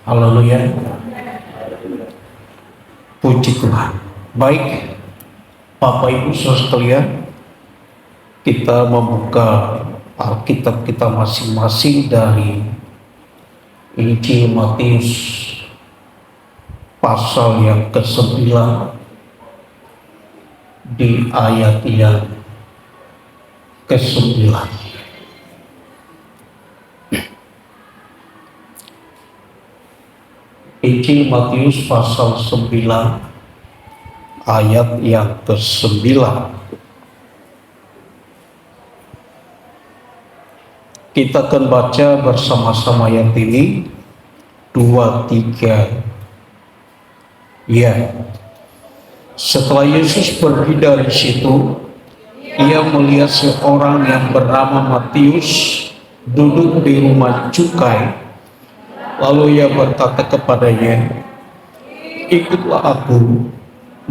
Haleluya. Puji Tuhan. Baik, Bapak Ibu Saudara sekalian, kita membuka Alkitab kita masing-masing dari Injil Matius pasal yang ke-9 di ayat yang ke-9. Injil Matius pasal 9 ayat yang ke-9. Kita akan baca bersama-sama ayat ini 2, 3. Ya. Setelah Yesus pergi dari situ, ia melihat seorang yang bernama Matius duduk di rumah cukai. Lalu ia berkata kepadanya, "Ikutlah aku."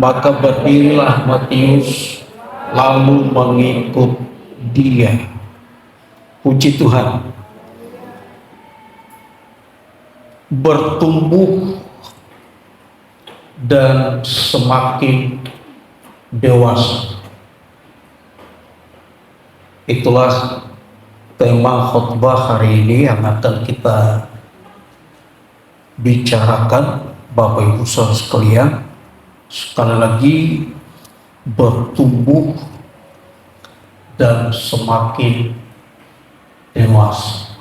Maka berdirilah Matius lalu mengikut dia. Puji Tuhan. Bertumbuh dan semakin dewasa. Itulah tema khotbah hari ini yang akan kita bicarakan, Bapak Ibu Saudara sekalian. Sekali lagi, bertumbuh dan semakin dewasa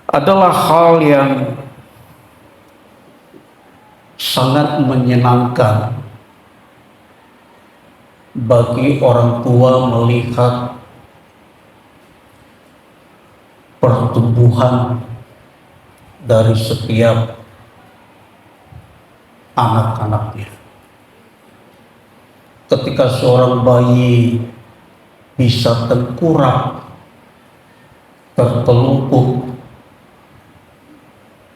adalah hal yang sangat menyenangkan bagi orang tua melihat pertumbuhan dari setiap anak-anaknya. Ketika seorang bayi bisa tengkurap, tertelungkup,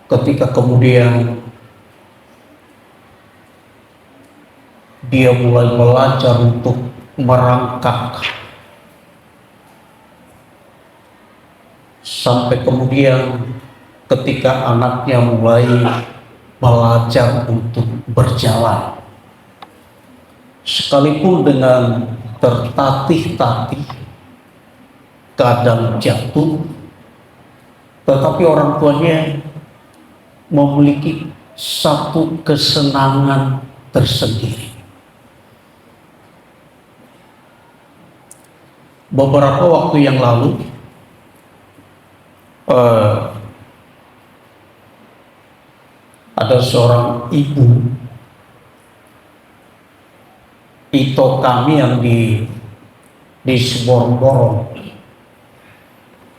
ketika kemudian dia mulai belajar untuk merangkak, sampai kemudian ketika anaknya mulai belajar untuk berjalan, sekalipun dengan tertatih-tatih, kadang jatuh, tetapi orang tuanya memiliki satu kesenangan tersendiri. Beberapa waktu yang lalu, ada seorang ibu Ito kami yang di Seborong-borong.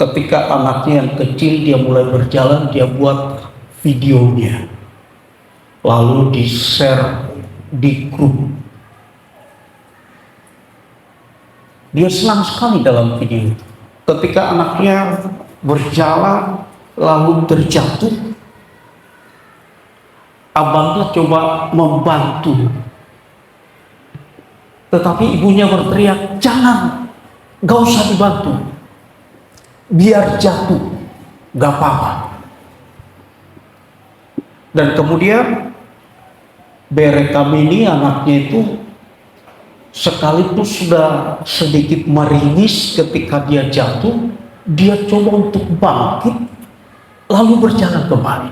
Ketika anaknya yang kecil dia mulai berjalan, dia buat videonya, lalu di-share di grup. Dia senang sekali dalam video itu. Ketika anaknya berjalan lalu terjatuh, abangnya coba membantu, tetapi ibunya berteriak, "Jangan, gak usah dibantu, biar jatuh, gak apa-apa." Dan kemudian Bere kami ini, anaknya itu, sekaligus sudah sedikit meringis ketika dia jatuh, dia coba untuk bangkit lalu berjalan kembali.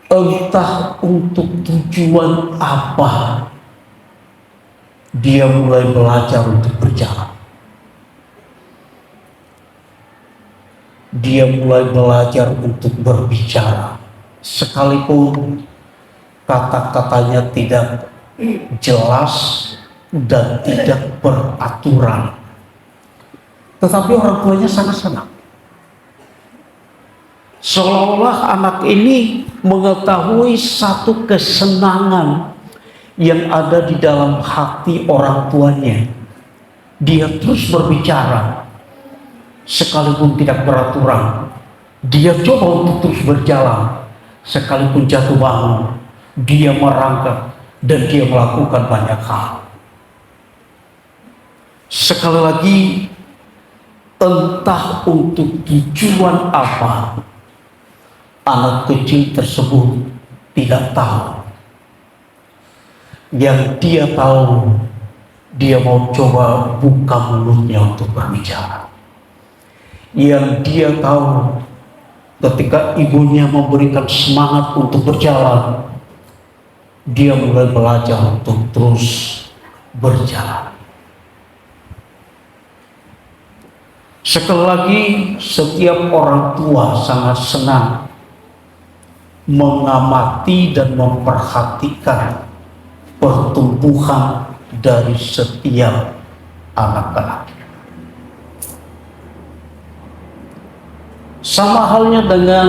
Entah untuk tujuan apa, dia mulai belajar untuk berjalan. Dia mulai belajar untuk berbicara, sekalipun kata-katanya tidak jelas dan tidak beraturan, tetapi orang tuanya sangat senang. Seolah-olah anak ini mengetahui satu kesenangan yang ada di dalam hati orang tuanya. Dia terus berbicara, sekalipun tidak beraturan. Dia coba untuk terus berjalan, sekalipun jatuh bangun. Dia merangkak dan dia melakukan banyak hal. Sekali lagi, Entah untuk tujuan apa, anak kecil tersebut tidak tahu. Yang dia tahu, dia mau coba buka mulutnya untuk berbicara. Yang dia tahu, ketika ibunya memberikan semangat untuk berjalan, dia mulai belajar untuk terus berjalan. Sekali lagi, setiap orang tua sangat senang mengamati dan memperhatikan pertumbuhan dari setiap anak-anak. Sama halnya dengan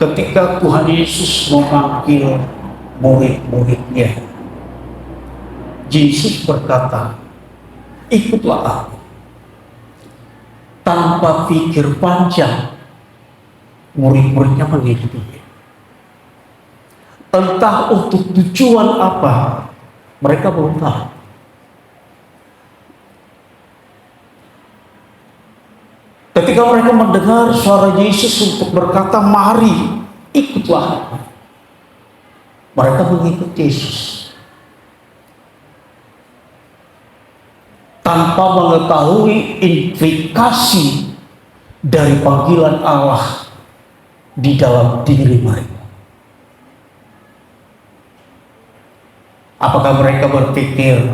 ketika Tuhan Yesus memanggil murid-muridnya. Yesus berkata, ikutlah aku. Tanpa pikir panjang, murid-muridnya mengikuti. Entah untuk tujuan apa, mereka belum tahu. Ketika mereka mendengar suara Yesus untuk berkata, mari, ikutlah aku. Mereka mengikuti Yesus. Tanpa mengetahui implikasi dari panggilan Allah di dalam diri mereka. Apakah mereka berpikir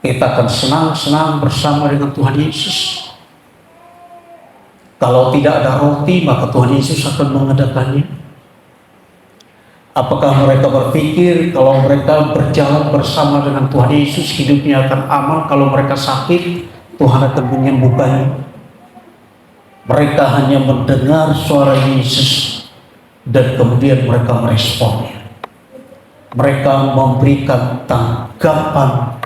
kita akan senang-senang bersama dengan Tuhan Yesus? Kalau tidak ada roti, maka Tuhan Yesus akan mengadakannya. Apakah mereka berpikir kalau mereka berjalan bersama dengan Tuhan Yesus, hidupnya akan aman? Kalau mereka sakit, Tuhan akan menyembuhkannya. Mereka hanya mendengar suara Yesus dan kemudian mereka meresponnya. Mereka memberikan tanggapan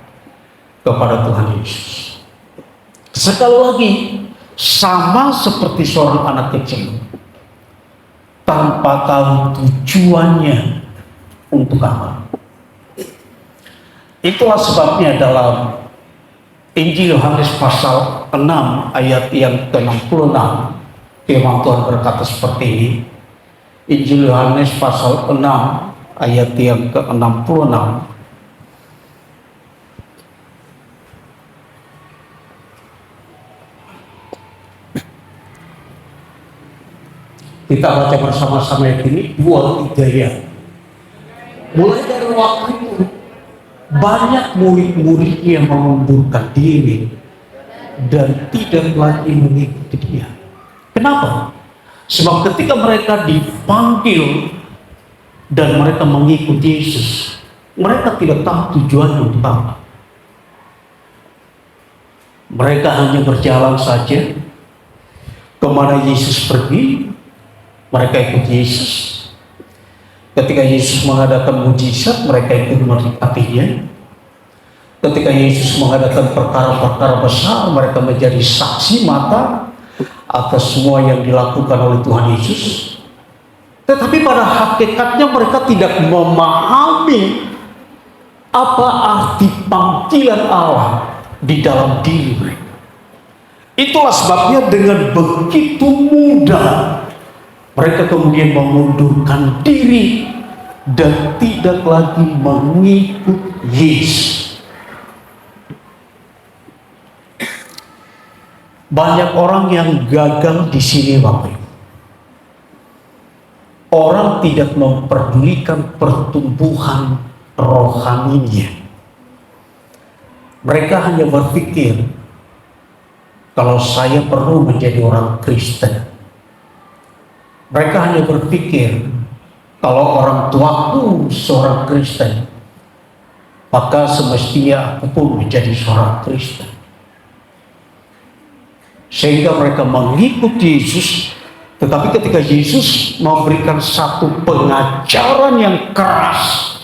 kepada Tuhan Yesus. Sekali lagi, sama seperti seorang anak kecil, tanpa tahu tujuannya untuk apa. Itulah sebabnya dalam Injil Yohanes pasal 6 ayat yang ke-66, firman Tuhan berkata seperti ini. Injil Yohanes pasal 6 ayat yang ke-66. Kita baca bersama-sama ayat ini 2-3 ya. Mulai dari waktu itu banyak murid-murid yang mengundurkan diri dan tidak lagi mengikuti dia. Kenapa? Sebab ketika mereka dipanggil dan mereka mengikuti Yesus, mereka tidak tahu tujuannya untuk apa. Mereka hanya berjalan saja kemana Yesus pergi. Mereka ikut Yesus. Ketika Yesus mengadakan mujizat, mereka ikut menikmatinya. Ketika Yesus mengadakan perkara-perkara besar, mereka menjadi saksi mata atas semua yang dilakukan oleh Tuhan Yesus. Tetapi pada hakikatnya mereka tidak memahami apa arti panggilan Allah di dalam diri mereka. Itulah sebabnya dengan begitu mudah mereka kemudian mengundurkan diri dan tidak lagi mengikut Yesus. Banyak orang yang gagal di sini, Bapak Ibu. Orang tidak memperdulikan pertumbuhan rohaninya. Mereka hanya berpikir, kalau saya perlu menjadi orang Kristen. Mereka hanya berpikir, kalau orang tuaku seorang Kristen, maka semestinya aku pun menjadi seorang Kristen. Sehingga mereka mengikuti Yesus, tetapi ketika Yesus memberikan satu pengajaran yang keras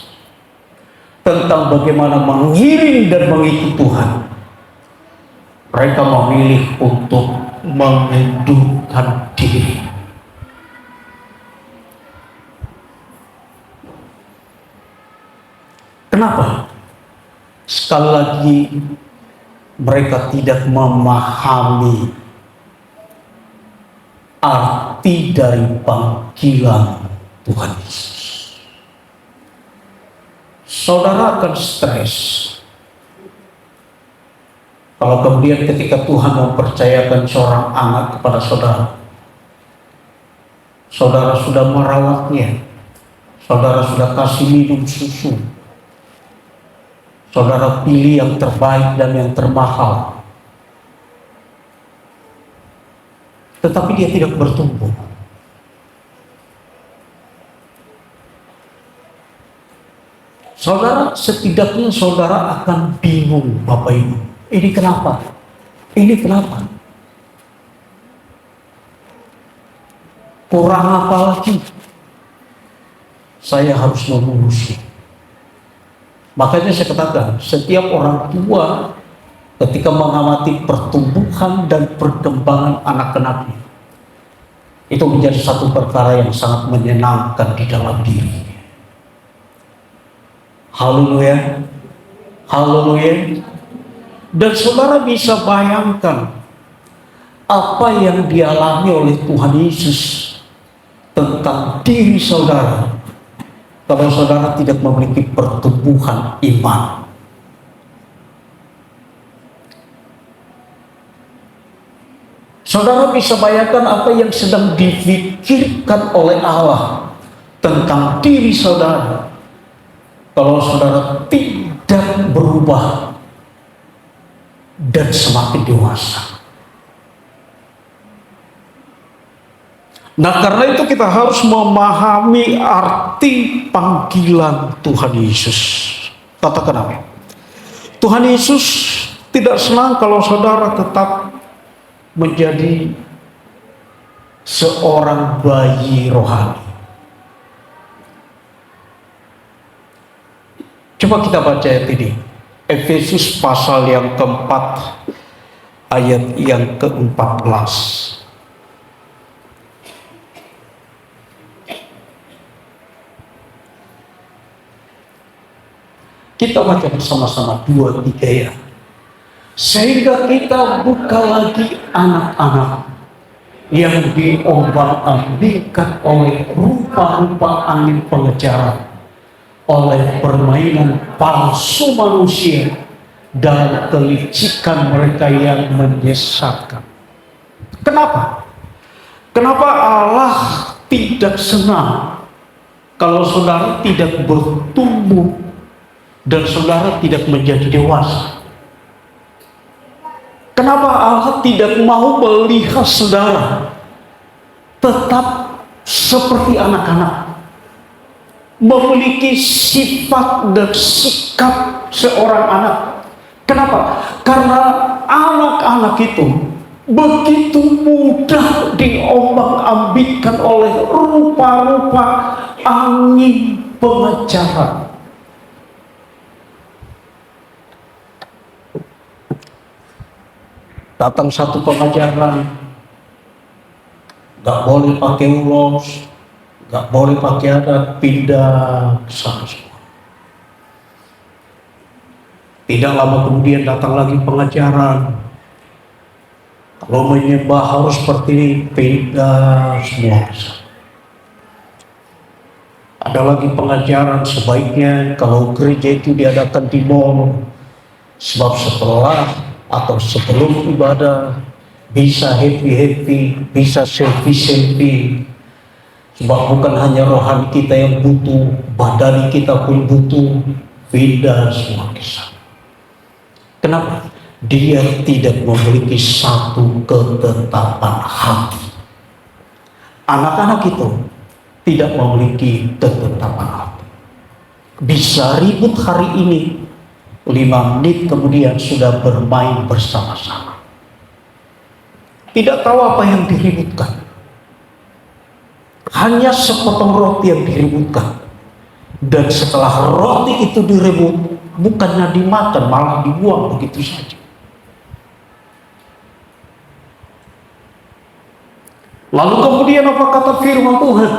tentang bagaimana mengiring dan mengikuti Tuhan, mereka memilih untuk mengundurkan diri. Kenapa? Sekali lagi, mereka tidak memahami arti dari panggilan Tuhan Yesus. Saudara akan stres kalau kemudian ketika Tuhan mempercayakan seorang anak kepada saudara, saudara sudah merawatnya, saudara sudah kasih minum susu, saudara pilih yang terbaik dan yang termahal, tetapi dia tidak bertumbuh. Saudara, setidaknya saudara akan bingung, Bapak Ibu. Ini kenapa? Ini kenapa? Kurang apa lagi? Saya harus mengurusi. Makanya saya katakan, setiap orang tua ketika mengamati pertumbuhan dan perkembangan anak-anaknya, itu menjadi satu perkara yang sangat menyenangkan di dalam diri. Haleluya, haleluya. Dan saudara bisa bayangkan apa yang dialami oleh Tuhan Yesus tentang diri saudara kalau saudara tidak memiliki pertumbuhan iman. Saudara bisa bayangkan apa yang sedang difikirkan oleh Allah tentang diri saudara kalau saudara tidak berubah dan semakin dewasa. Nah, karena itu kita harus memahami arti panggilan Tuhan Yesus. Katakan amin. Tuhan Yesus tidak senang kalau saudara tetap menjadi seorang bayi rohani. Coba kita baca ayat ini. Efesus pasal yang keempat, ayat yang ke-14. Kita baca bersama-sama 2-3 ya. Sehingga kita bukan lagi anak-anak yang diombang-ambingkan oleh rupa-rupa angin pengejaran, oleh permainan palsu manusia dan kelicikan mereka yang menyesatkan. Kenapa? Kenapa Allah tidak senang kalau saudara tidak bertumbuh dan saudara tidak menjadi dewasa? Kenapa Allah tidak mau melihat saudara tetap seperti anak-anak, memiliki sifat dan sikap seorang anak? Kenapa? Karena anak-anak itu begitu mudah diombang-ambingkan oleh rupa-rupa angin pengejaran. Datang satu pengajaran, gak boleh pakai ulos, gak boleh pakai adat, pindah ke sana semua. Tidak lama kemudian datang lagi pengajaran, kalau menyembah harus seperti ini, pindah semua ke sana. Ada lagi pengajaran, sebaiknya kalau gereja itu diadakan di mall, sebab setelah atau sebelum ibadah bisa happy-happy, bisa selfie-selfie. Sebab bukan hanya rohani kita yang butuh, badani kita pun butuh. Pindah semua ke sana. Kenapa? Dia tidak memiliki satu ketetapan hati. Anak-anak itu tidak memiliki ketetapan hati. Bisa ribut hari ini, 5 menit kemudian sudah bermain bersama-sama. Tidak tahu apa yang diributkan. Hanya sepotong roti yang diributkan. Dan setelah roti itu direbut, bukannya dimakan, malah dibuang begitu saja. Lalu kemudian apa kata firman Tuhan?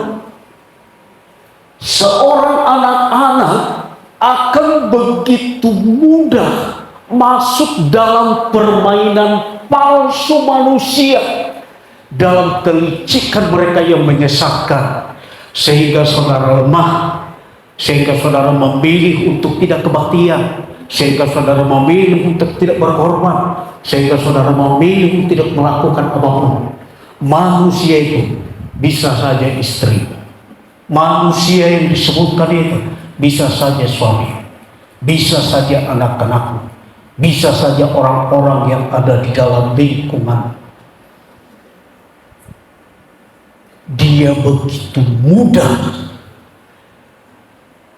Seorang anak-anak akan begitu mudah masuk dalam permainan palsu manusia, dalam kelicikan mereka yang menyesatkan, sehingga saudara lemah, sehingga saudara memilih untuk tidak kebaktian, sehingga saudara memilih untuk tidak berkorban, sehingga saudara memilih untuk tidak melakukan apapun. Manusia itu bisa saja istri, manusia yang disebutkan itu bisa saja suami, bisa saja anak-anak, bisa saja orang-orang yang ada di dalam lingkungan. Dia begitu mudah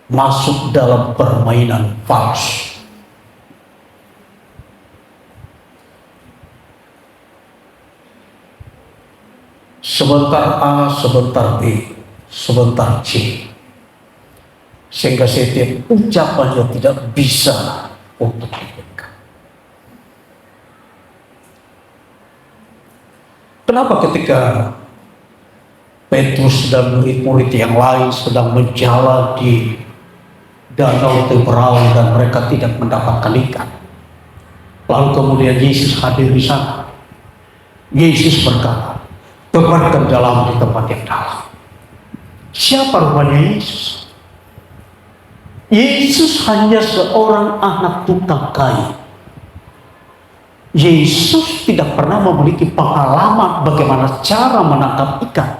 masuk dalam permainan palsu. Sebentar A, sebentar B, sebentar C, sehingga setiap ucapannya tidak bisa untuk dipegang. Kenapa ketika Petrus dan murid-murid yang lain sedang menjalan di danau Teberau dan mereka tidak mendapatkan ikan, lalu kemudian Yesus hadir di sana? Yesus berkata, tebarkan dalam di tempat yang dalam. Siapa rupanya Yesus? Yesus hanya seorang anak tukang kayu. Yesus tidak pernah memiliki pengalaman bagaimana cara menangkap ikan.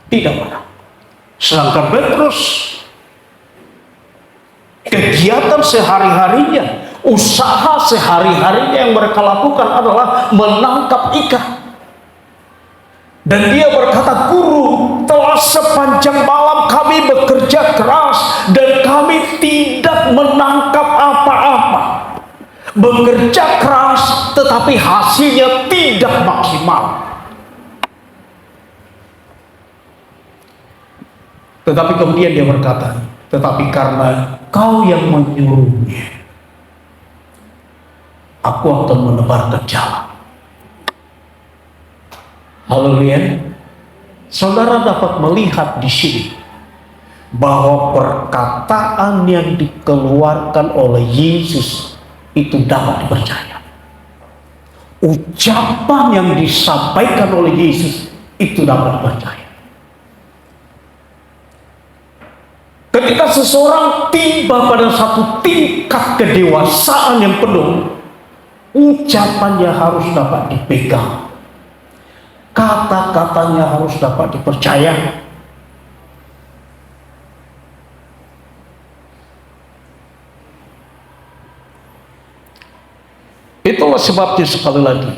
Tidak pernah. Sedangkan Petrus, kegiatan sehari-harinya, usaha sehari-harinya yang mereka lakukan adalah menangkap ikan. Dan dia berkata, "Guru, telah sepanjang malam kami bekerja keras dan kami tidak menangkap apa-apa. Bekerja keras tetapi hasilnya tidak maksimal." Tetapi kemudian dia berkata, "Tetapi karena kau yang menyuruhnya, aku akan menebarkan jalan." Haleluya. Saudara dapat melihat di sini bahwa perkataan yang dikeluarkan oleh Yesus itu dapat dipercaya. Ucapan yang disampaikan oleh Yesus itu dapat dipercaya. Ketika seseorang tiba pada satu tingkat kedewasaan yang penuh, ucapannya harus dapat dipegang. Kata-katanya harus dapat dipercaya. Itulah sebabnya sekali lagi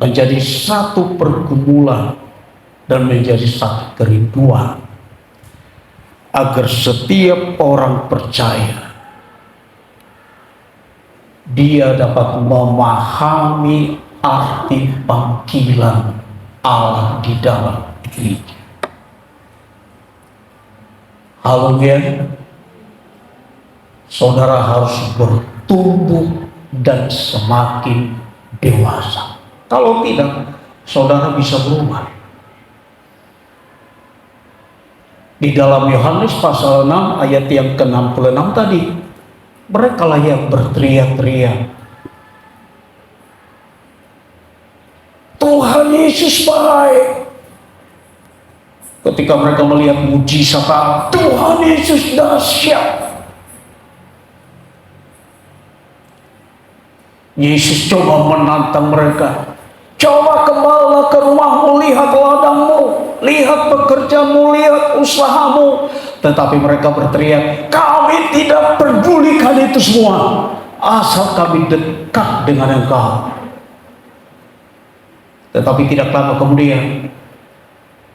menjadi satu pergumulan dan menjadi satu kerinduan agar setiap orang percaya dia dapat memahami arti panggilan Allah di dalam dirinya. Haleluya. Saudara harus bertumbuh dan semakin dewasa. Kalau tidak, saudara bisa berubah. Di dalam Yohanes pasal 6 ayat yang ke-66 tadi, merekalah yang berteriak-teriak, "Tuhan Yesus baik." Ketika mereka melihat mujizat Allah, "Tuhan Yesus dahsyat." Yesus coba menantang mereka, "Coba kembalilah ke rumahmu, lihat ladangmu, lihat pekerjaanmu, lihat usahamu." Tetapi mereka berteriak, "Kami tidak pedulikan itu semua, asal kami dekat dengan Engkau." Tetapi tidak lama kemudian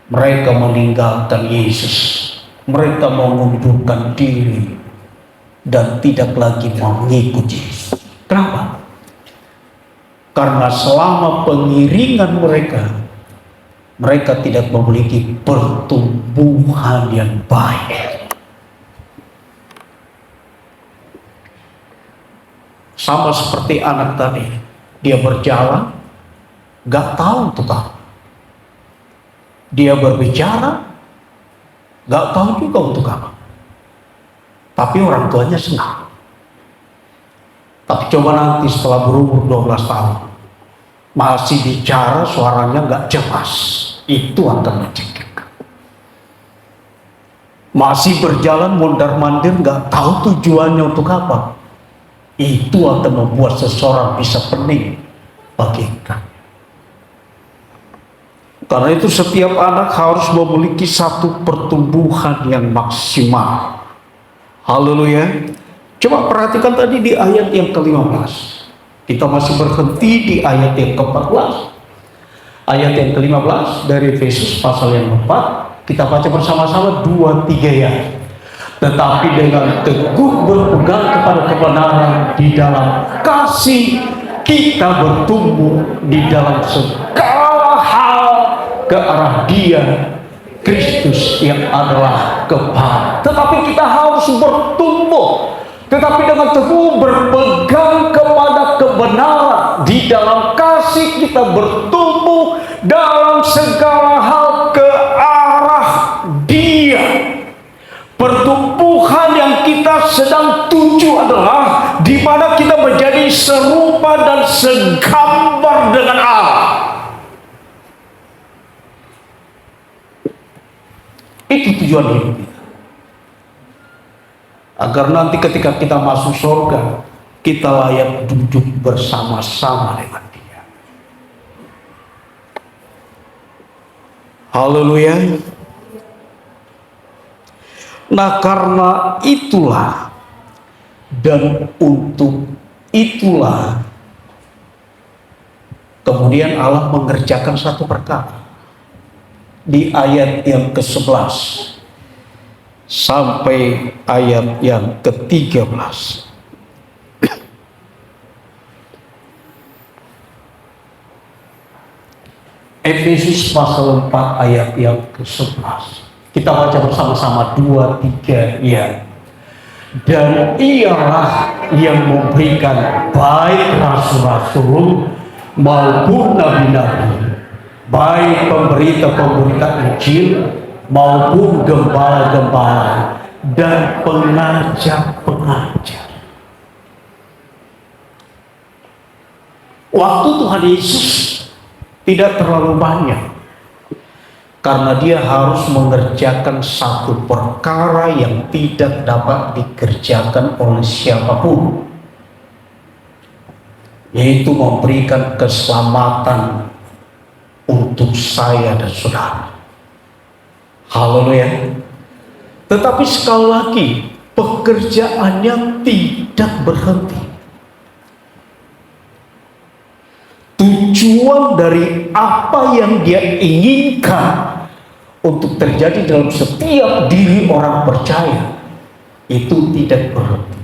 mereka meninggalkan Yesus. Mereka mengundurkan diri dan tidak lagi mengikuti Yesus. Kenapa? Karena selama pengiringan mereka tidak memiliki pertumbuhan yang baik. Sama seperti anak tadi, dia berjalan, gak tahu untuk apa. Dia berbicara, gak tahu juga untuk apa. tapi orang tuanya senang. Tapi coba nanti setelah berumur 12 tahun, masih bicara suaranya nggak jelas, itu akan mencekikkan. Masih berjalan mondar-mandir nggak tahu tujuannya untuk apa, itu akan membuat seseorang bisa pening bagaikan. Karena itu setiap anak harus memiliki satu pertumbuhan yang maksimal. Haleluya. Coba perhatikan tadi di ayat yang ke-15. Kita masih berhenti di ayat yang ke-14. Ayat yang ke-15 dari Efesus pasal yang 4. Kita baca bersama-sama 2-3 ya. Tetapi dengan teguh berpegang kepada kebenaran di dalam kasih, kita bertumbuh di dalam segala hal ke arah Dia, Kristus yang adalah kepala. Tetapi kita harus bertumbuh, tetapi dengan teguh berpegang kepada kebenaran di dalam kasih, kita bertumbuh dalam segala hal ke arah Dia. Pertumbuhan yang kita sedang tuju adalah di mana kita menjadi serupa dan segambar dengan Allah. Itu tujuan hidup kita. Agar nanti ketika kita masuk surga, kita layak duduk bersama-sama dengan Dia. Haleluya. Nah, karena itulah dan untuk itulah kemudian Allah mengerjakan satu perkara di ayat yang ke-11 sampai ayat yang ke-13. Efesus pasal 4 ayat yang ke-11. Kita baca bersama-sama 2-3 ya. Dan ialah yang memberikan baik rasul-rasul maupun nabi-nabi, baik pemberita-pemberita Injil maupun gembala-gembala dan pengajar-pengajar. Waktu Tuhan Yesus tidak terlalu banyak, karena Dia harus mengerjakan satu perkara yang tidak dapat dikerjakan oleh siapapun, yaitu memberikan keselamatan untuk saya dan saudara. Haleluya. Tetapi sekali lagi, pekerjaannya tidak berhenti. Tujuan dari apa yang Dia inginkan untuk terjadi dalam setiap diri orang percaya itu tidak berhenti.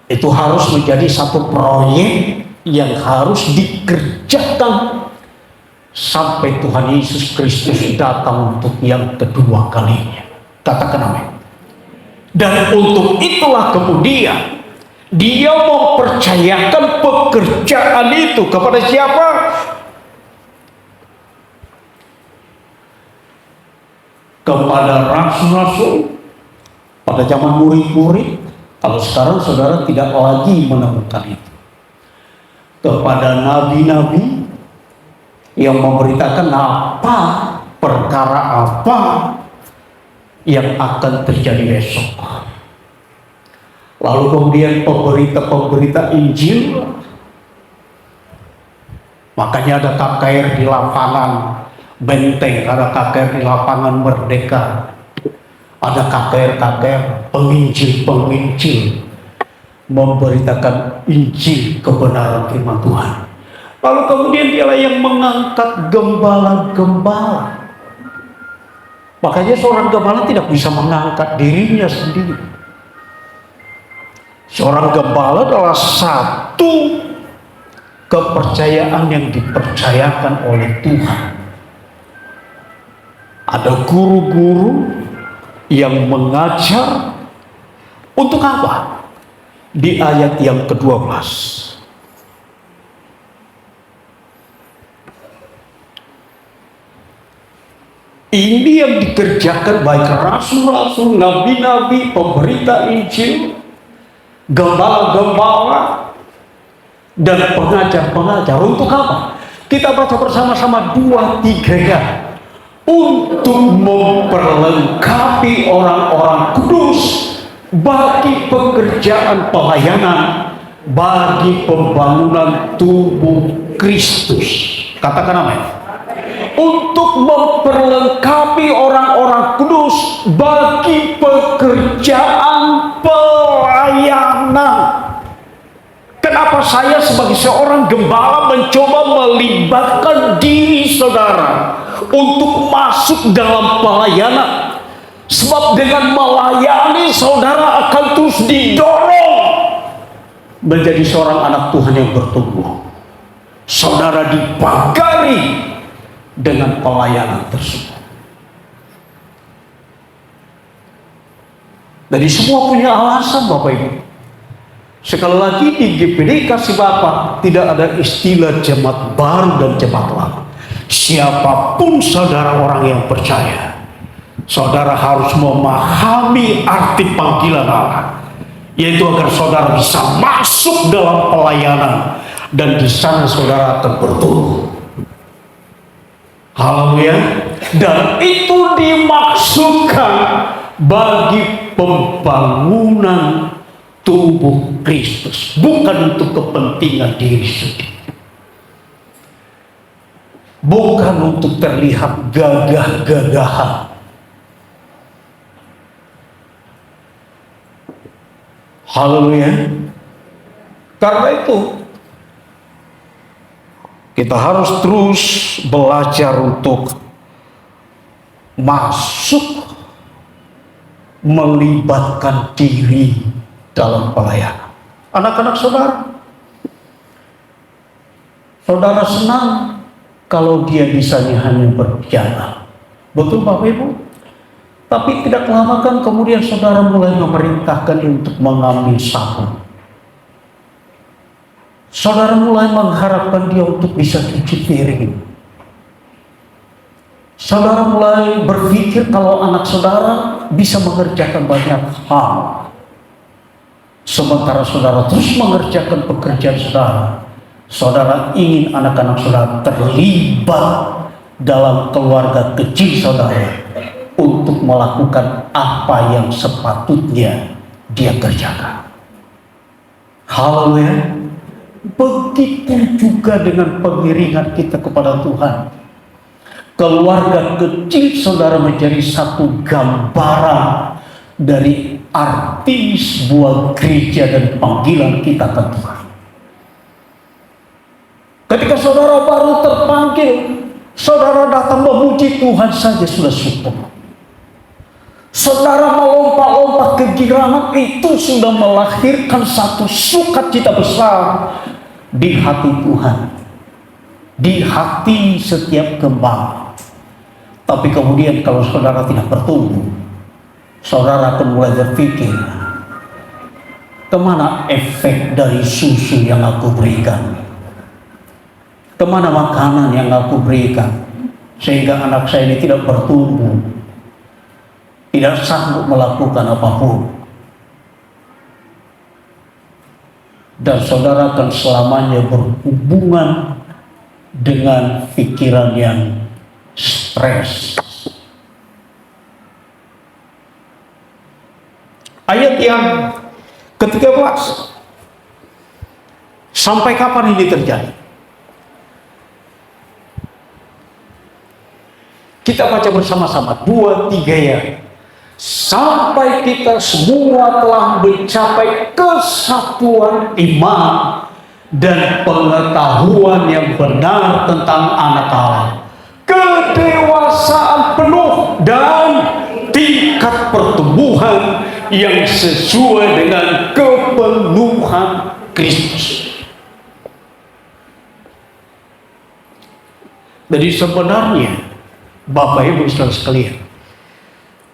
Itu harus menjadi satu proyek yang harus dikerjakan sampai Tuhan Yesus Kristus datang untuk yang kedua kalinya. Katakan amin. Dan untuk itulah kemudian Dia mempercayakan pekerjaan itu kepada siapa? Kepada rasul-rasul pada zaman murid-murid. Kalau sekarang saudara tidak lagi menemukan itu. Kepada nabi-nabi yang memberitakan apa, perkara apa yang akan terjadi besok. Lalu kemudian pemberita-pemberita Injil. Makanya ada KKR di lapangan Benteng, ada KKR di lapangan Merdeka, ada KKR penginjil memberitakan Injil kebenaran firman Tuhan. Lalu kemudian dialah yang mengangkat gembala-gembala. Makanya seorang gembala tidak bisa mengangkat dirinya sendiri. Seorang gembala adalah satu kepercayaan yang dipercayakan oleh Tuhan. Ada guru-guru yang mengajar untuk apa? Di ayat yang ke-12. Ini yang dikerjakan baik rasul-rasul, nabi-nabi, pemberita Injil, gembala-gembala, dan pengajar-pengajar. Untuk apa? Kita baca bersama-sama 2-3 ya. Untuk memperlengkapi orang-orang kudus bagi pekerjaan pelayanan, bagi pembangunan tubuh Kristus. Katakan amin. Untuk memperlengkapi orang-orang kudus bagi pekerjaan pelayanan. Kenapa saya sebagai seorang gembala mencoba melibatkan diri saudara untuk masuk dalam pelayanan? Sebab dengan melayani saudara akan terus didorong menjadi seorang anak Tuhan yang bertumbuh. Saudara dipagari dengan pelayanan tersebut. Jadi semua punya alasan Bapak Ibu. Sekali lagi di GPD Kasih Bapa tidak ada istilah jemaat baru dan jemaat lama. Siapapun saudara orang yang percaya, saudara harus memahami arti panggilan Allah, yaitu agar saudara bisa masuk dalam pelayanan dan di sana saudara akan bertumbuh. Haleluya. Dan itu dimaksudkan bagi pembangunan tubuh Kristus, bukan untuk kepentingan diri sendiri, bukan untuk terlihat gagah-gagahan. Haleluya. Karena itu kita harus terus belajar untuk masuk, melibatkan diri dalam pelayanan. Anak-anak saudara, saudara senang kalau dia bisanya hanya berjalan. Betul Bapak Ibu? Tapi tidak lama kan kemudian saudara mulai memerintahkan dia untuk mengambil sabun. Saudara mulai mengharapkan dia untuk bisa cuci piring. Saudara mulai berpikir kalau anak saudara bisa mengerjakan banyak hal. Sementara saudara terus mengerjakan pekerjaan saudara, saudara ingin anak-anak saudara terlibat dalam keluarga kecil saudara untuk melakukan apa yang sepatutnya dia kerjakan. Haleluya. Begitu juga dengan pengiringan kita kepada Tuhan. Keluarga kecil saudara menjadi satu gambaran dari arti sebuah gereja dan panggilan kita ke Tuhan. Ketika saudara baru terpanggil, saudara datang memuji Tuhan saja sudah cukup. Saudara melompat-lompat kegirangan itu sudah melahirkan satu sukacita besar di hati Tuhan, di hati setiap gembala. Tapi kemudian kalau saudara tidak bertumbuh, saudara akan mulai berpikir, kemana efek dari susu yang aku berikan? Kemana makanan yang aku berikan? Sehingga anak saya ini tidak bertumbuh, tidak sanggup melakukan apapun. Dan saudara akan selamanya berhubungan dengan pikiran yang stres. Ayat yang ke-13. Sampai kapan ini terjadi? Kita baca bersama-sama 2-3 ya. Sampai kita semua telah mencapai kesatuan iman dan pengetahuan yang benar tentang Anak Allah, kedewasaan penuh dan tingkat pertumbuhan yang sesuai dengan kepenuhan Kristus. Jadi sebenarnya Bapak Ibu saudara sekalian,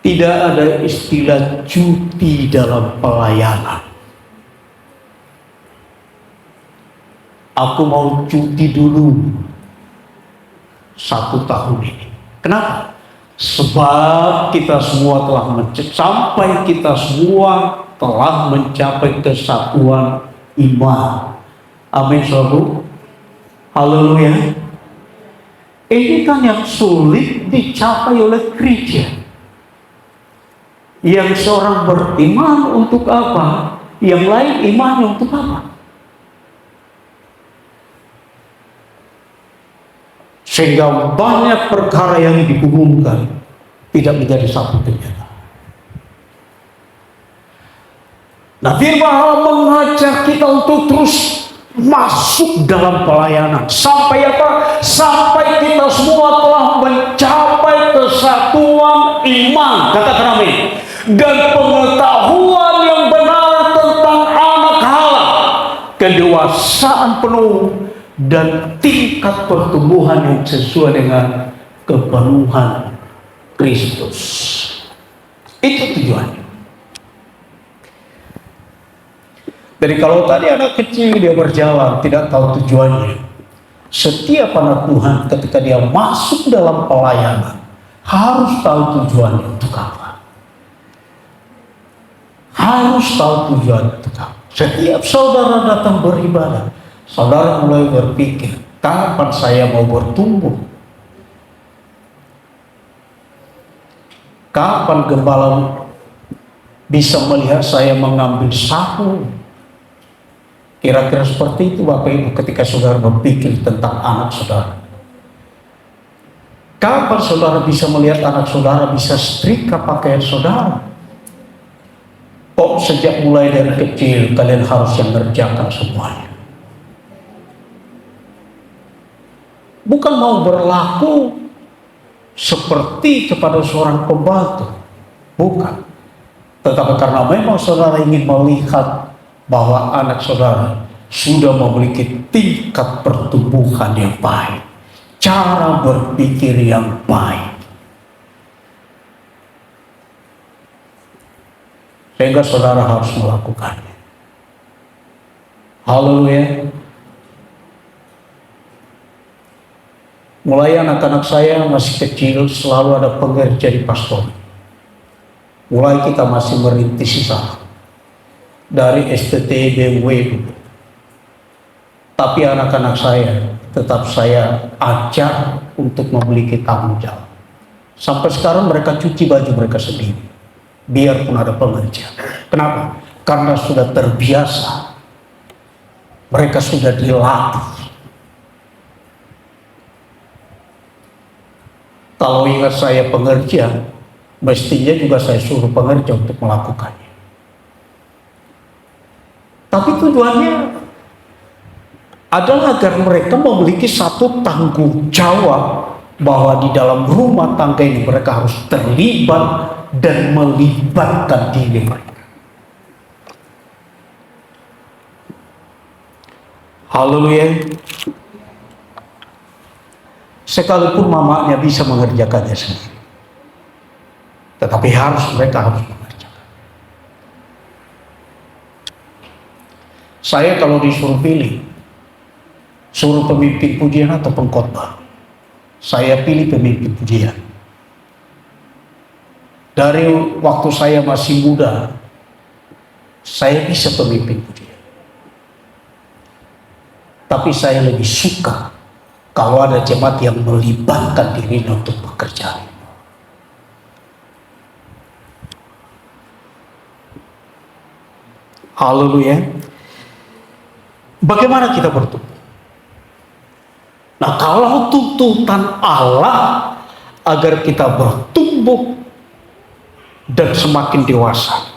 tidak ada istilah cuti dalam pelayanan. Aku mau cuti dulu 1 tahun ini. Kenapa? Sebab kita semua telah sampai kita semua telah mencapai kesatuan iman. Amin, saudara. Haleluya. Ini kan yang sulit dicapai oleh gereja. Yang seorang beriman untuk apa? Yang lain imannya untuk apa? Sehingga banyak perkara yang dihubungkan tidak menjadi satu kenyataan. Nah, firman Allah mengajak kita untuk terus masuk dalam pelayanan. Sampai apa? Sampai kita semua telah mencapai kesatuan iman. Katakan amin. Dan pengetahuan yang benar tentang anak Allah, kedewasaan penuh, dan tingkat pertumbuhan yang sesuai dengan kepenuhan Kristus. Itu tujuannya. Jadi kalau tadi anak kecil dia berjalan tidak tahu tujuannya, setiap anak Tuhan ketika dia masuk dalam pelayanan harus tahu tujuannya untuk apa. Harus tahu tujuannya untuk apa. Setiap saudara datang beribadah, saudara mulai berpikir, kapan saya mau bertumbuh? Kapan gembala bisa melihat saya mengambil sapu? Kira-kira seperti itu Bapak Ibu ketika saudara berpikir tentang anak saudara. Kapan saudara bisa melihat anak saudara bisa setrika pakaian saudara? Oh, sejak mulai dari kecil kalian harus yang mengerjakan semuanya. Bukan mau berlaku seperti kepada seorang pembantu, bukan. Tetapi karena memang saudara ingin melihat bahwa anak saudara sudah memiliki tingkat pertumbuhan yang baik, cara berpikir yang baik, sehingga saudara harus melakukannya. Haleluya. Mulai anak-anak saya masih kecil selalu ada pengerja di pastor. Mulai kita masih merintis di sana. Dari STT BMW. Tapi anak-anak saya tetap saya ajak untuk memiliki tanggung jawab. Sampai sekarang mereka cuci baju mereka sendiri, biarpun ada pengerja. Kenapa? Karena sudah terbiasa. Mereka sudah dilatih. Kalau ingat saya pengerja, mestinya juga saya suruh pengerja untuk melakukannya. Tapi tujuannya adalah agar mereka memiliki satu tanggung jawab bahwa di dalam rumah tangga ini mereka harus terlibat dan melibatkan diri mereka. Haleluya. Sekalipun mamanya bisa mengerjakannya sendiri, tetapi mereka harus mengerjakan. Saya kalau disuruh pilih, suruh pemimpin pujian atau pengkhotbah, saya pilih pemimpin pujian. Dari waktu saya masih muda, saya bisa pemimpin pujian. Tapi saya lebih suka kalau ada jemaat yang melibatkan dirinya untuk bekerja. Haleluya. Bagaimana kita bertumbuh? Nah, kalau tuntutan Allah agar kita bertumbuh dan semakin dewasa,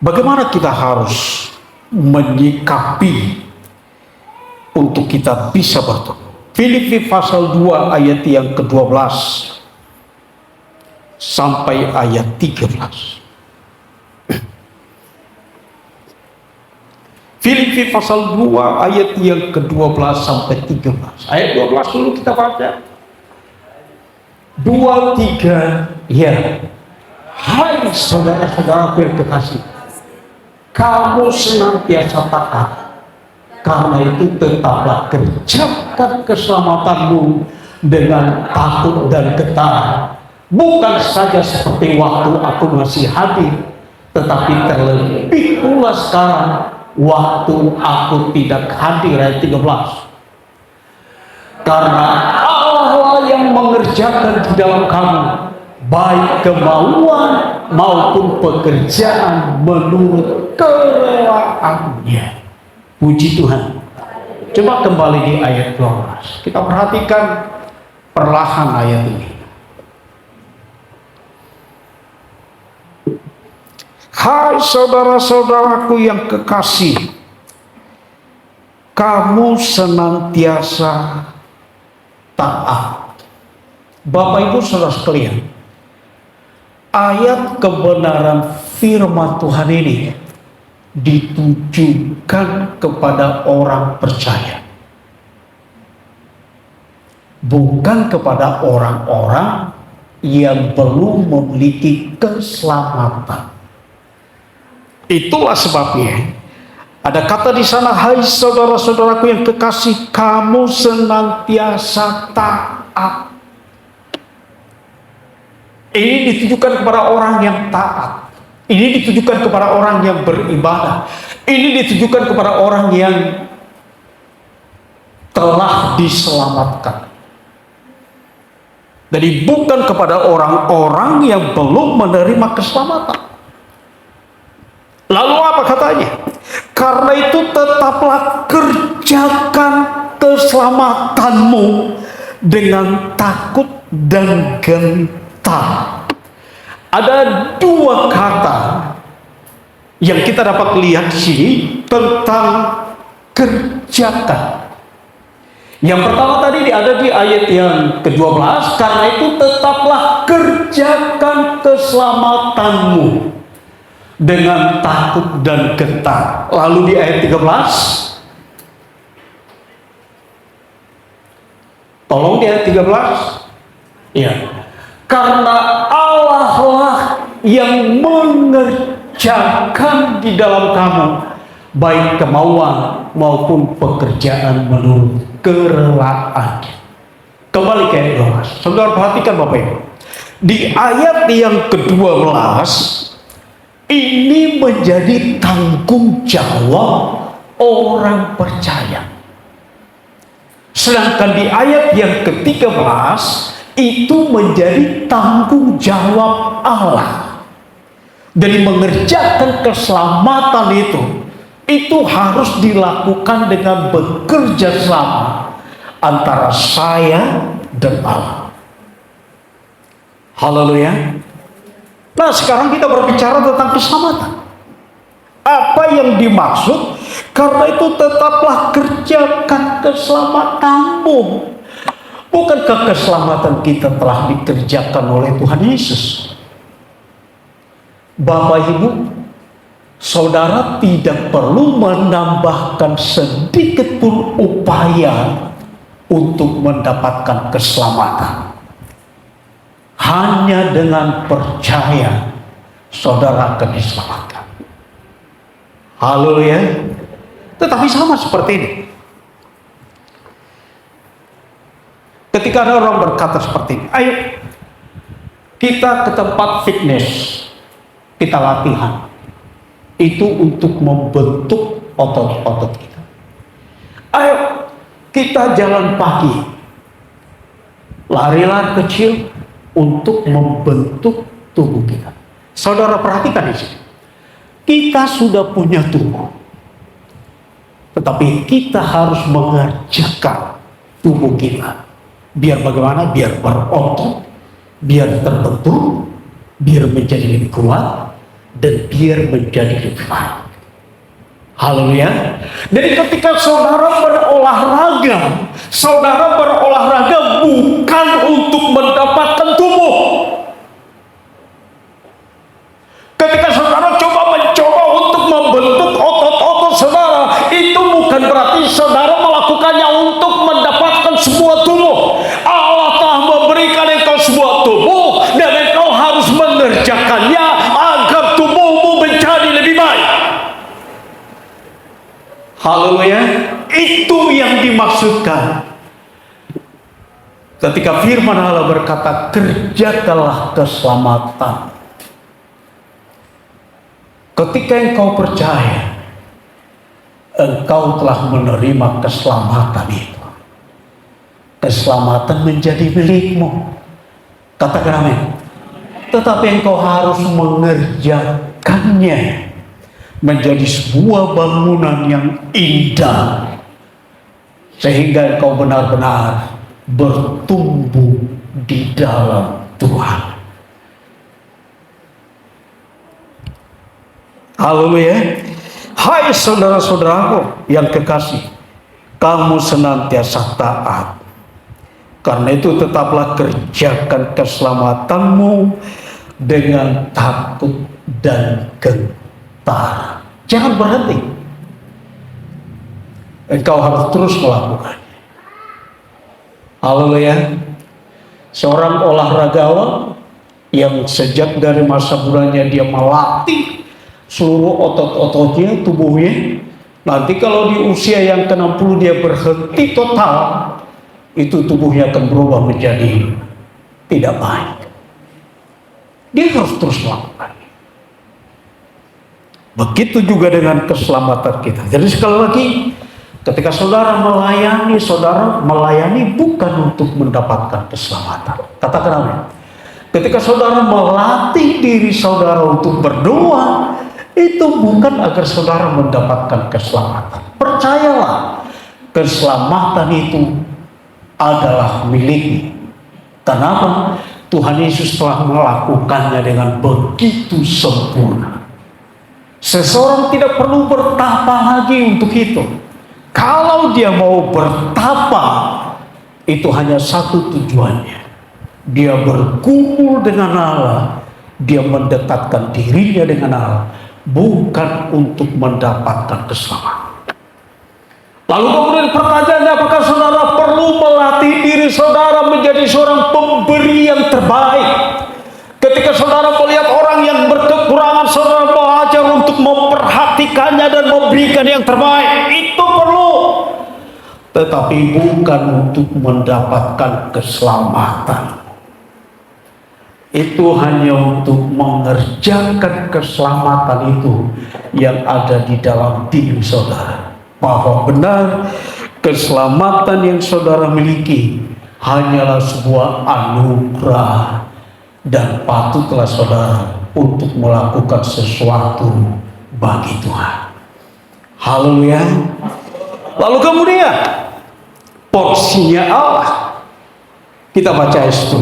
bagaimana kita harus menyikapi untuk kita bisa bertumbuh? Filipi pasal 2 ayat yang ke-12 sampai ayat 13. Filipi pasal 2 ayat yang ke-12 sampai 13. Ayat 12 dulu kita baca. 2, 3, ya. Hai saudara-saudara yang terkasih, kamu senantiasa taat. Karena itu tetaplah kerjakan keselamatanmu dengan takut dan getar. Bukan saja seperti waktu aku masih hadir, tetapi terlebih pula sekarang waktu aku tidak hadir. Ayat 13. Karena Allah yang mengerjakan di dalam kamu baik kemauan maupun pekerjaan menurut kerelaannya. Puji Tuhan. Coba kembali di ayat 12. Kita perhatikan perlahan ayat ini. Hai saudara-saudaraku yang kekasih, kamu senantiasa taat. Bapak Ibu Saudara sekalian, ayat kebenaran firman Tuhan ini ditujukan kepada orang percaya, bukan kepada orang-orang yang belum memiliki keselamatan. Itulah sebabnya ada kata di sana, hai saudara-saudaraku yang kekasih, kamu senantiasa taat. Ini ditujukan kepada orang yang taat. Ini ditujukan kepada orang yang beribadah. Ini ditujukan kepada orang yang telah diselamatkan. Jadi bukan kepada orang-orang yang belum menerima keselamatan. Lalu apa katanya? Karena itu tetaplah kerjakan keselamatanmu dengan takut dan gentar. Ada dua kata yang kita dapat lihat di sini tentang kerjakan. Yang pertama tadi ada di ayat yang ke-12, karena itu tetaplah kerjakan keselamatanmu dengan takut dan gentar. Lalu di ayat 13, tolong di ayat 13, ya, karena Allah lah yang mengerjakan di dalam kamu baik kemauan maupun pekerjaan menurut kerelaan. Kembali ke ayat 12. Saudara perhatikan Bapak Ibu, di ayat yang ke-12 ini menjadi tanggung jawab orang percaya. Sedangkan di ayat yang ke-13 itu menjadi tanggung jawab Allah. Jadi mengerjakan keselamatan itu harus dilakukan dengan bekerja sama antara saya dan Allah. Haleluya. Nah, sekarang kita berbicara tentang keselamatan. Apa yang dimaksud? Karena itu tetaplah kerjakan keselamatanmu. Bukankah keselamatan kita telah dikerjakan oleh Tuhan Yesus? Bapak Ibu, saudara tidak perlu menambahkan sedikit pun upaya untuk mendapatkan keselamatan. Hanya dengan percaya saudara akan diselamatkan. Haleluya. Tetapi sama seperti ini. Ketika ada orang berkata seperti ini, ayo kita ke tempat fitness, kita latihan. Itu untuk membentuk otot-otot kita. Ayo kita jalan pagi, lari-lari kecil untuk membentuk tubuh kita. Saudara perhatikan di sini. Kita sudah punya tubuh, tetapi kita harus mengerjakan tubuh kita. Biar bagaimana? Biar berotot, biar terbentuk, biar menjadi lebih kuat, dan biar menjadi lebih baik. Haleluya. Jadi ketika saudara berolahraga bukan untuk mendapatkan tubuh. Ketika saudara mencoba untuk membentuk otot-otot saudara, itu bukan berarti saudara melakukannya untuk mendapatkan sebuah tubuh. Allah telah memberikan engkau sebuah tubuh dan engkau harus mengerjakannya agar tubuhmu menjadi lebih baik. Haleluya. Itu yang dimaksudkan. Ketika firman Allah berkata, kerjakanlah keselamatan. Ketika engkau percaya, engkau telah menerima keselamatan itu. Keselamatan menjadi milikmu. Katakan amin. Tetapi engkau harus mengerjakannya menjadi sebuah bangunan yang indah, sehingga engkau benar-benar bertumbuh di dalam Tuhan. Haleluya. Hai saudara-saudaraku yang kekasih, kamu senantiasa taat. Karena itu tetaplah kerjakan keselamatanmu dengan takut dan gentar. Jangan berhenti. Engkau harus terus melakukannya. Haleluya. Seorang olahragawan yang sejak dari masa mudanya dia melatih seluruh otot-ototnya, tubuhnya. Nanti kalau di usia yang ke-60 dia berhenti total, itu tubuhnya akan berubah menjadi tidak baik. Dia harus terus melakukan. Begitu juga dengan keselamatan kita. Jadi sekali lagi, ketika saudara melayani bukan untuk mendapatkan keselamatan. Katakan amin. Ketika saudara melatih diri saudara untuk berdoa, itu bukan agar saudara mendapatkan keselamatan. Percayalah, keselamatan itu adalah milikmu. Kenapa? Tuhan Yesus telah melakukannya dengan begitu sempurna. Seseorang tidak perlu bertapa lagi untuk itu. Kalau dia mau bertapa, itu hanya satu tujuannya. Dia bergumul dengan Allah, dia mendekatkan dirinya dengan Allah, bukan untuk mendapatkan keselamatan. Lalu kemudian pertanyaannya, apakah saudara perlu melatih diri saudara menjadi seorang pemberi yang terbaik? Ketika saudara melihat orang yang berkekurangan, saudara belajar untuk memperhatikannya dan memberikan yang terbaik. Itu perlu. Tetapi bukan untuk mendapatkan keselamatan. Itu hanya untuk mengerjakan keselamatan itu yang ada di dalam diri saudara. Bahwa benar keselamatan yang saudara miliki hanyalah sebuah anugerah, dan patutlah saudara untuk melakukan sesuatu bagi Tuhan. Haleluya. Lalu kemudian porsinya Allah. Kita baca ayat 7.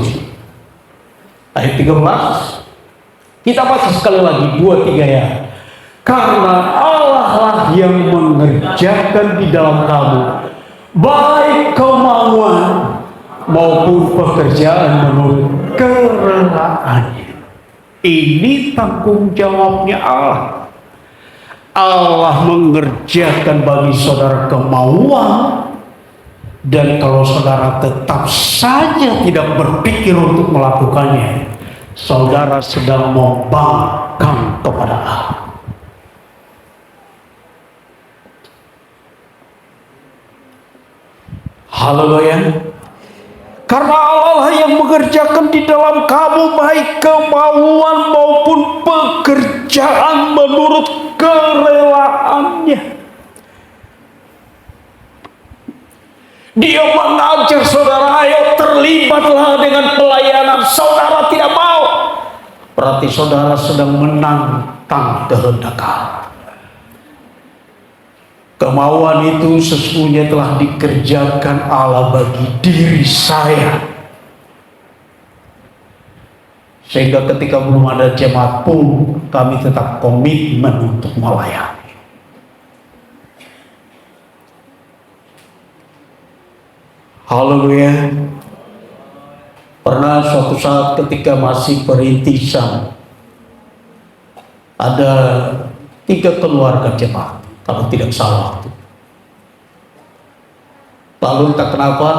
Ayat 13. Kita baca sekali lagi 2-3 ya. Karena Allah lah yang mengerjakan di dalam kamu baik kemauan maupun pekerjaan menurut kerelaannya. Ini tanggung jawabnya Allah. Allah mengerjakan bagi saudara kemauan, dan kalau saudara tetap saja tidak berpikir untuk melakukannya, saudara sedang membangkang kepada Allah. Haleluya. Karena Allah yang mengerjakan di dalam kamu baik kemauan maupun pekerjaan menurut kerelaannya. Dia mengajar saudara, ayo terlibatlah dengan pelayanan. Saudara tidak mau, berarti saudara sedang menantang kehendak Allah. Kemauan itu sesungguhnya telah dikerjakan Allah bagi diri saya. Sehingga ketika belum ada jemaat pun, kami tetap komitmen untuk melayani. Haleluya. Pernah suatu saat ketika masih perintisan, ada 3 keluarga jemaat, kalau tidak salah waktu. Lalu tak kenapa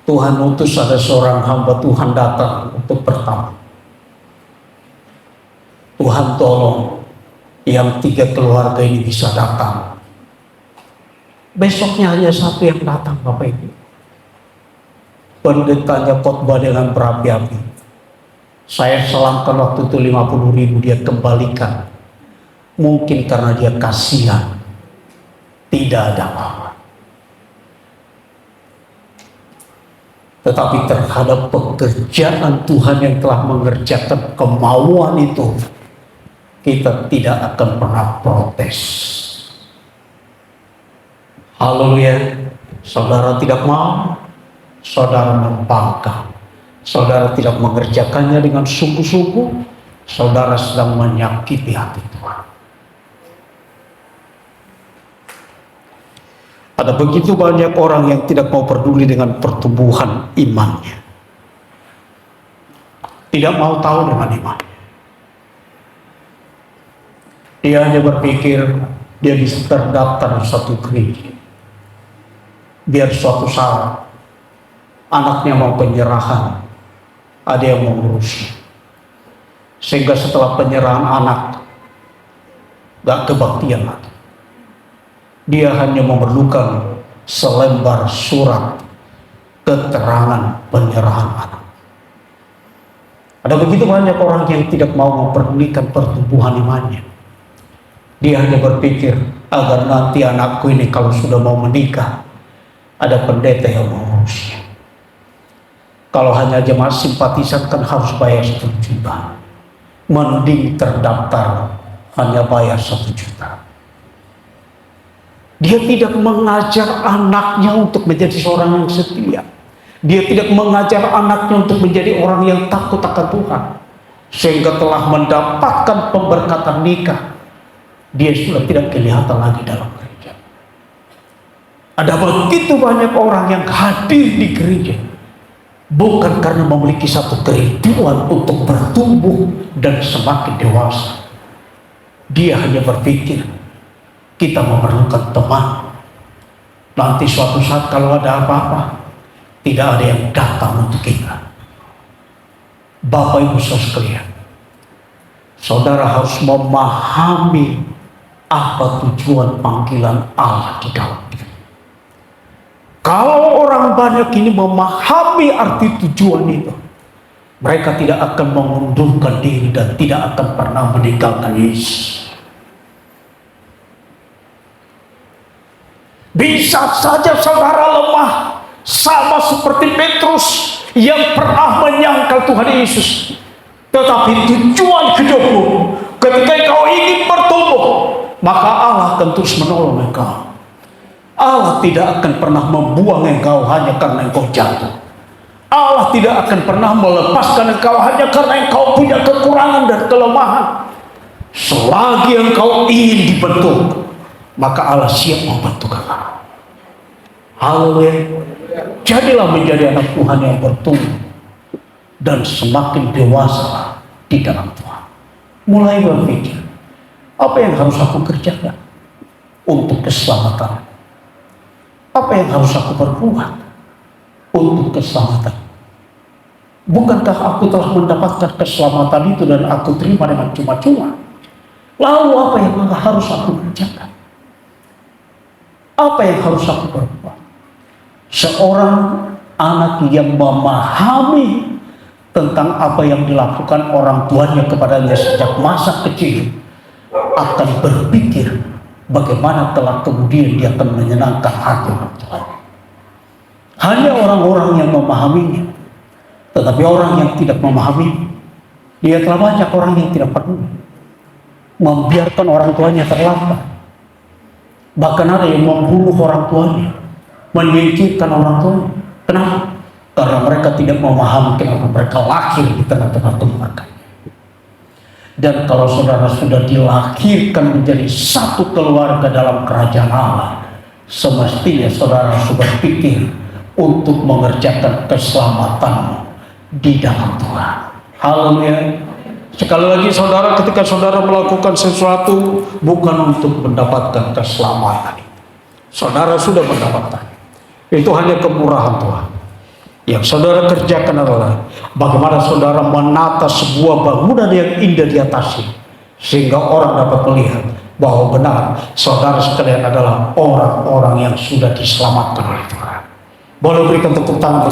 Tuhan utus ada seorang hamba Tuhan datang untuk bertamu. Tuhan tolong yang 3 keluarga ini bisa datang. Besoknya hanya 1 yang datang, Bapak Ibu. pendetanya khotbah dengan berapi-api. Saya selangkan waktu itu 50.000, dia kembalikan. Mungkin karena dia kasihan, tidak ada apa-apa. Tetapi terhadap pekerjaan Tuhan yang telah mengerjakan kemauan itu, kita tidak akan pernah protes. Haleluya. Saudara tidak mau, saudara membangkang. Saudara tidak mengerjakannya dengan sungguh-sungguh, saudara sedang menyakiti hati Tuhan. Ada begitu banyak orang yang tidak mau peduli dengan pertumbuhan imannya. Tidak mau tahu dengan iman. Dia hanya berpikir dia bisa terdaftar di satu gereja. Biar suatu saat anaknya mau penyerahan, ada yang mengurusnya. Sehingga setelah penyerahan anak, gak kebaktian lagi. Dia hanya memerlukan selembar surat keterangan penyerahan anak. Ada begitu banyak orang yang tidak mau memperdulikan pertumbuhan imannya. Dia hanya berpikir agar nanti anakku ini kalau sudah mau menikah, ada pendeta yang mengurusnya. Kalau hanya jemaat simpatisan kan harus bayar 1 juta. Mending terdaftar hanya bayar 1 juta. Dia tidak mengajar anaknya untuk menjadi seorang yang setia. Dia tidak mengajar anaknya untuk menjadi orang yang takut akan Tuhan. Sehingga telah mendapatkan pemberkatan nikah, dia sudah tidak kelihatan lagi dalam gereja. Ada begitu banyak orang yang hadir di gereja bukan karena memiliki satu kerinduan untuk bertumbuh dan semakin dewasa. Dia hanya berpikir, kita memerlukan teman. Nanti suatu saat kalau ada apa-apa, tidak ada yang datang untuk kita. Bapak Ibu saudara sekalian, saudara harus memahami apa tujuan panggilan Allah di dalam diri. Kalau orang banyak ini memahami arti tujuan itu, mereka tidak akan mengundurkan diri dan tidak akan pernah meninggalkan Yesus. Bisa saja saudara lemah, sama seperti Petrus yang pernah menyangkal Tuhan Yesus. Tetapi tujuan hidupmu, ketika engkau ingin bertumbuh, maka Allah akan terus menolong engkau. Allah tidak akan pernah membuang engkau hanya karena engkau jatuh. Allah tidak akan pernah melepaskan engkau hanya karena engkau punya kekurangan dan kelemahan. Selagi engkau ingin dibentuk, maka Allah siap membentuk engkau. Haleluya. Jadilah menjadi anak Tuhan yang bertumbuh dan semakin dewasa di dalam Tuhan. Mulai berpikir, apa yang harus aku kerjakan untuk keselamatan? Apa yang harus aku perbuat untuk keselamatan? Bukankah aku telah mendapatkan keselamatan itu dan aku terima dengan cuma-cuma? Lalu apa yang harus aku kerjakan? Apa yang harus aku perbuat? Seorang anak yang memahami tentang apa yang dilakukan orang tuanya kepadanya sejak masa kecil akan berpikir bagaimana kelak kemudian dia akan menyenangkan hati orang tuanya. Hanya orang-orang yang memahaminya. Tetapi orang yang tidak memahami, dia telah banyak orang yang tidak peduli, membiarkan orang tuanya terlantar. Bahkan ada yang membunuh orang tuanya, menyingkirkan orang tuanya. Kenapa? Karena mereka tidak memahami kenapa mereka lahir di tengah-tengah keluarga. Dan kalau saudara sudah dilahirkan menjadi satu keluarga dalam kerajaan Allah, semestinya saudara sudah berpikir untuk mengerjakan keselamatanmu di dalam Tuhan. Haleluya. Sekali lagi saudara, ketika saudara melakukan sesuatu bukan untuk mendapatkan keselamatan, saudara sudah mendapatkan. Itu hanya kemurahan Tuhan. Yang saudara kerjakan adalah bagaimana saudara menata sebuah bangunan yang indah di atasnya, sehingga orang dapat melihat bahwa benar saudara sekalian adalah orang-orang yang sudah diselamatkan oleh Tuhan. Boleh berikan tepuk tangan.